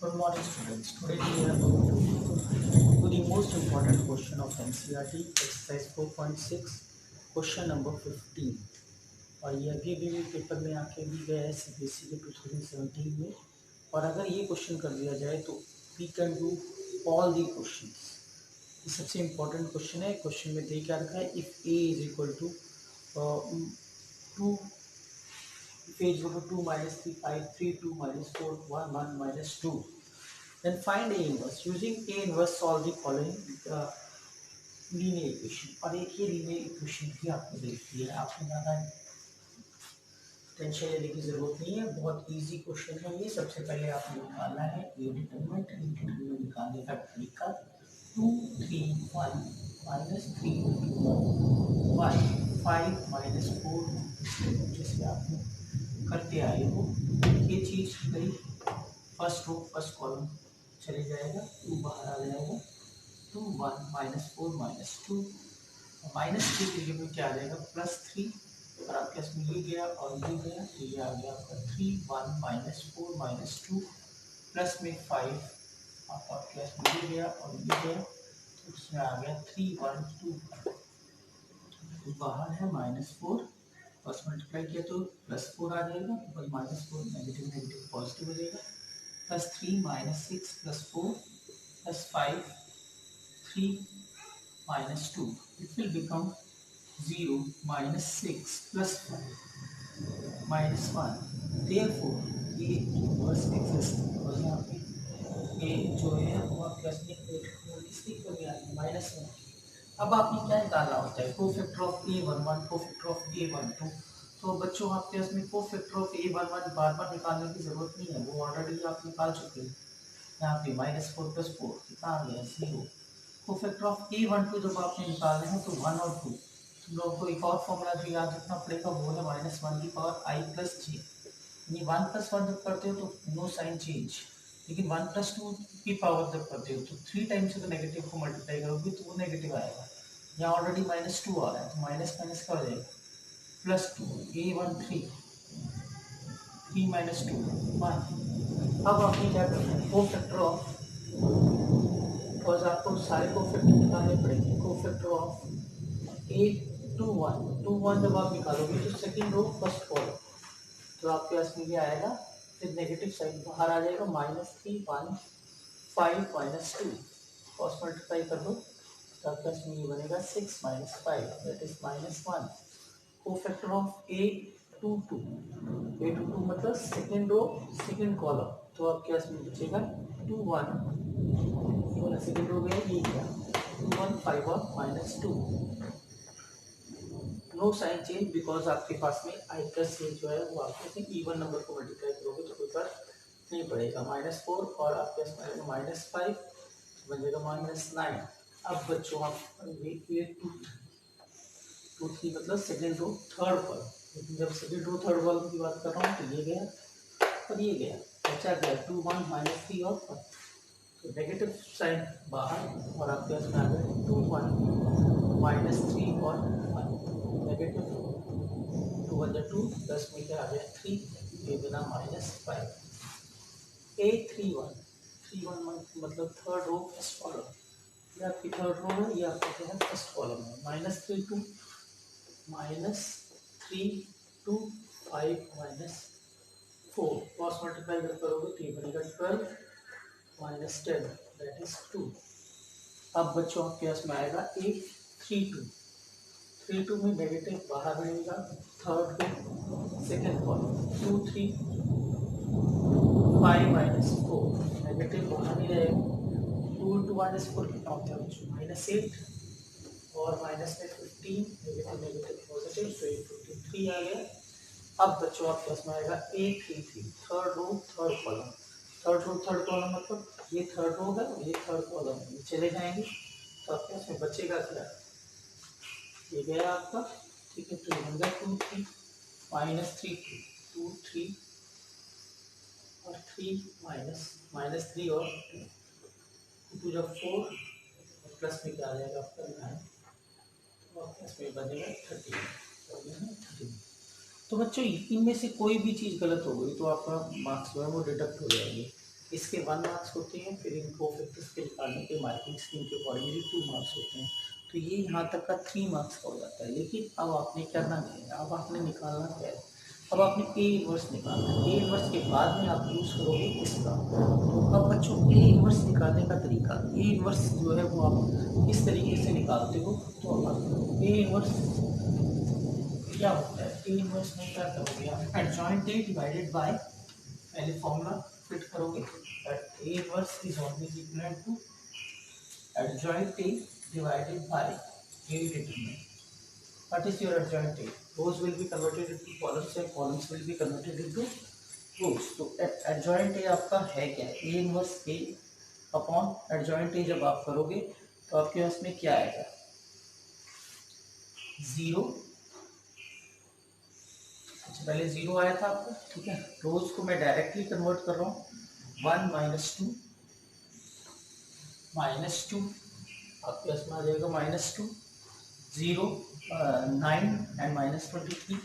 Good morning, students. Today we are going to the most important question of NCERT, exercise 4.6, question number 15। और ये अभी paper में आके भी गया है CBSE के 2017 में। और अगर ये क्वेश्चन कर दिया जाए तो we can do all the question. ये सबसे इम्पोर्टेंट क्वेश्चन है। क्वेश्चन में दे क्या रखा है, if A is equal to 2, if a is equal to 2 minus 3 5 3 2 minus 4 1 1 minus 2, then find A inverse. Using A inverse solve the following linear equation. और एक ही linear equation भी आपको देख लिया है, आपको ज़्यादा टेंशन लेने की जरूरत नहीं है, बहुत इजी क्वेश्चन है ये। सबसे पहले आपको निकालना है ए डिटरमिनेंट। निकालने का तरीका 2 3 1 minus 3 1 5 minus 4 जैसे आप करते आए हो। ये चीज करी फर्स्ट रो फर्स्ट कॉलम चले जाएगा, 2 बाहर आ जाएगा, 2 1 minus 4 minus 2 माइनस 3 की जगह में क्या आ जाएगा +3। और आपके इसमें ये गया और ये गया, तो ये आ गया आपका 3 1 minus 4 minus 2 प्लस में 5। आपके इसमें ये गया और ये गया, तो इसमें आ गया 3 1 2। तो बाहर है -4, फर्स्ट मल्टीप्लाई किया तो +4 आ जाएगा, ऊपर -4 नेगेटिव नेगेटिव पॉजिटिव हो जाएगा, +3 -6 +4 +5 3 -2, it will become 0 -6 +5 -1। therefore ये इनवर्स एग्जिस्ट, और यहाँ पे ये जो है वो आपके इसकी कमी आ रही है -1। अब आपने क्या निकालना होता है, cofactor of A11 cofactor of A12। तो बच्चों आपके इसमें कोफैक्टर ऑफ A11 बार बार निकालने की जरूरत नहीं है, वो ऑलरेडी आप निकाल चुके हैं। यहाँ पे -4 + 4 कितना आ गया 0। कोफैक्टर ऑफ A12 जब आपने निकालना है तो 1 और 2, तुम लोगों को एक और फॉर्मूला जो याद रखना पड़ेगा, वो है -1 की पावर I + j। यानी 1 + 1 जब करते हो तो नो साइन चेंज, लेकिन 1 + 2 की पावर जब करते हो तो 3 टाइम्स से तो नेगेटिव को मल्टीप्लाई करोगे तो वो नेगेटिव आएगा। यहाँ ऑलरेडी -2 आ रहा है तो माइनस माइनस क्या हो जाएगा +2 A13 3 - 2 1। अब आपने क्या करना है, कोफैक्टर ऑफ, और आपको सारे कोफैक्टर निकालने पड़ेंगे। कोफैक्टर ऑफ A21 जब आप निकालोगे तो सेकंड रो फर्स्ट कॉलम, तो आपके पास में क्या आएगा, फिर नेगेटिव साइन बाहर आ जाएगा, -3 1 5 -2 क्रॉस मल्टीप्लाई कर दो तो आपके पास में ये बनेगा 6 - 5 that is -1। Cofactor of A22 मतलब सेकंड रो सेकंड कॉलम, तो आपके पास में बचेगा 2 1, ये वाला सेकंड रो गया, ये क्या 2 1 5 और -2। नो साइन चेंज बिकॉज आपके पास में I + j जो है वो आपके इवन नंबर को मल्टीप्लाई करोगे तो कोई फर्क नहीं पड़ेगा। -4 और आपके पास -5 बन जाएगा -9। अब बच्चों आप ये 2 3 मतलब सेकंड रो थर्ड कॉलम, लेकिन जब सेकंड रो थर्ड कॉलम की बात कर रहा हूँ तो ये गया और ये गया, बचा गया 2 1 -3 और 1, तो नेगेटिव साइन बाहर और आपके पास में आ गया 2 1 -3 और 1 नेगेटिव 2 1 2 प्लस में क्या आ गया 3, ये बना -5। A31 मतलब थर्ड रो फर्स्ट कॉलम, ये आपकी थर्ड रो है, ये आपका क्या है फर्स्ट कॉलम है। -3 2 -3 2 5 -4 क्रॉस मल्टीप्लाई करोगे तो ये बनेगा 12 - 10 दैट इज 2। अब बच्चों आपके पास में आएगा A32 में नेगेटिव बाहर रहेगा, थर्ड पे सेकंड कॉलम 2 3 5 - 4 नेगेटिव बाहर नहीं रहेगा, 2 × -4 कितना होता है बच्चों -8 और माइनस में 15 नेगेटिव नेगेटिव पॉजिटिव, तो ये 53 आ गया। अब बच्चों आपके पास में आएगा A33 third row third column, third row third column मतलब ये थर्ड रो है और ये थर्ड कॉलम है, ये चले जाएंगे तो आपके पास में बचेगा क्या, ये गया आपका, ठीक है। तो ये बन गया 2 3 -3 2 3 और 3 -3 और 2 जब 4 प्लस में क्या आ जाएगा आपका 9, तो आपके पास में बनेगा 13। तो बच्चों इनमें से कोई भी चीज़ गलत हो गई तो आपका मार्क्स जो है वो डिडक्ट हो जाएंगे। इसके 1 मार्क्स होते हैं, फिर इन कोफैक्टर्स के निकालने के मार्किंग स्कीम के अकॉर्डिंगली 2 मार्क्स होते हैं। तो ये यहाँ तक का 3 मार्क्स का हो जाता है। लेकिन अब आपने करना क्या है, अब आपने निकालना क्या है, अब आपने ए इनवर्स निकालना है। ए इनवर्स के बाद में आप यूज़ करोगे इसका। तो अब बच्चों ए इनवर्स निकालने का तरीका, ए इनवर्स जो है वो आप किस तरीके से निकालते हो। तो अब ए इनवर्स क्या होता है, ए इनवर्स में क्या करोगे आप, एडजॉइंट ए डिवाइडेड बाय, पहले फॉर्मूला फिट करोगे that A inverse is always equal to adjoint A divided by A determinant. What is your adjoint A? Rows will be converted into columns and columns will be converted into rows. तो adjoint A आपका है क्या है, A inverse A upon adjoint A जब आप करोगे तो आपके पास में क्या आएगा, 0। अच्छा पहले 0 आया था आपका, ठीक है। रोज को मैं डायरेक्टली कन्वर्ट कर रहा हूँ, 1 माइनस टू आपके पास में आ जाएगा -2, 0, 9 एंड -23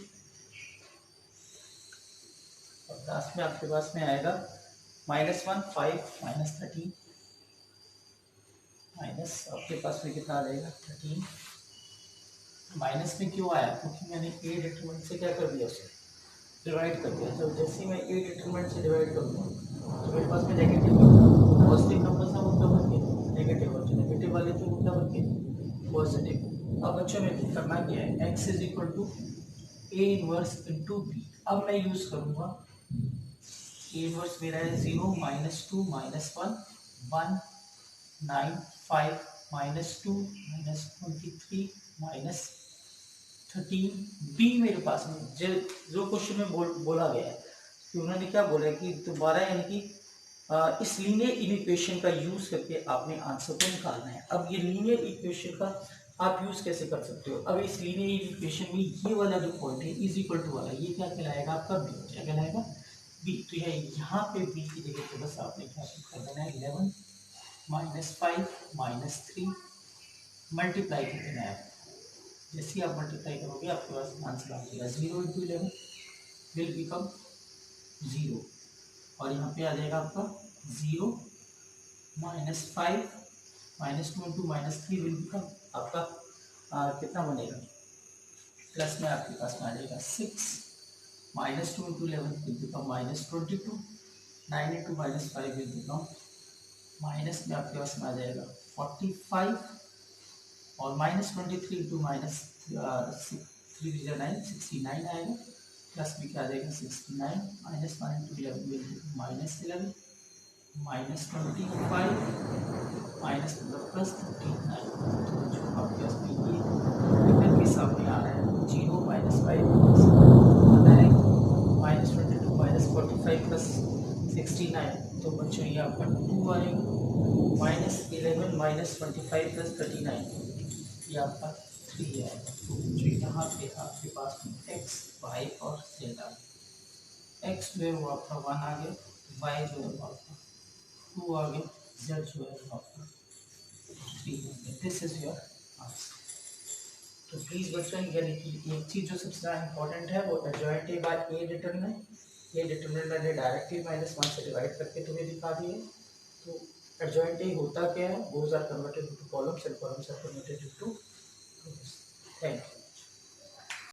और लास्ट में आपके पास में आएगा -1, 5, -13 माइनस आपके पास में कितना आ जाएगा 13। माइनस में क्यों आया, क्योंकि मैंने ए डिटरमिनेंट से क्या कर दिया, उसे डिवाइड कर दिया। जब जैसे ही मैं ए डिटरमिनेंट से डिवाइड करूँगा तो मेरे पास में नेगेटिव पॉजिटिव नंबर था वो क्या बन गया नेगेटिव, और जो नेगेटिव वाले थे वो क्या बन गए पॉजिटिव। अब बच्चों में करना क्या है, x is equal to A inverse into B. अब मैं यूज करूंगा ए इनवर्स मेरा है 0, -2, -1, 1, 9, 5, -2, -23, -13। बी मेरे पास में जो क्वेश्चन में बोला गया है कि उन्होंने क्या बोला है कि दोबारा यानी कि इस लीनियर इक्वेशन का यूज करके आपने आंसर को निकालना है। अब ये लीनियर इक्वेशन का आप यूज कैसे कर सकते हो, अब इस लीनियर इक्वेशन में ये वाला जो पॉइंट है इज इक्वल टू वाला, ये क्या कहलाएगा आपका बी, क्या कहलाएगा बी। तो यहाँ पे बी की जगह पे बस आपने क्या कर देना है 11 -5 -3 मल्टीप्लाई कर देना है। जैसे आप मल्टीप्लाई करोगे आपके पास आंसर आ जाएगा 0 × 11 विल बिकम 0 और यहाँ पे आ जाएगा आपका 0 -5 -2 × -3 विल बिकम आपका कितना बनेगा, प्लस में आपके पास में आ जाएगा 6 -2 × 11 will become -22, 9 × -5 will become minus में आपके पास में आ जाएगा 45 और -23 × -3 = 69 आएगा, प्लस में क्या आ जाएगा 69 -1 × 11 विल बिकम -11 -25 माइनस प्लस 39। तो जो आपके पास में ये निकल के सामने आ रहा है 0 -5 पता है -22 -45 प्लस 69, तो बच्चों ये आपका 2 आएगा, -11 -25 प्लस 39 ये आपका 3 आएगा। तो जो यहाँ पे आपके पास में x, y और z आ गया, x जो है वो आपका 1 आ गया, y जो है वो आपका 2 आ गया, z जो है वो आपका 3 आ गया। This is your answer. तो प्लीज बच्चों यानी कि एक चीज जो सबसे ज़्यादा इंपॉर्टेंट है वो adjoint A by A determinant, ये डिटरमिनेंट मैंने डायरेक्टली -1 से डिवाइड करके तुम्हें दिखा दिया। तो एडजॉइंट ए होता क्या है, rows are converted into columns and columns are converted into rows. Thank you.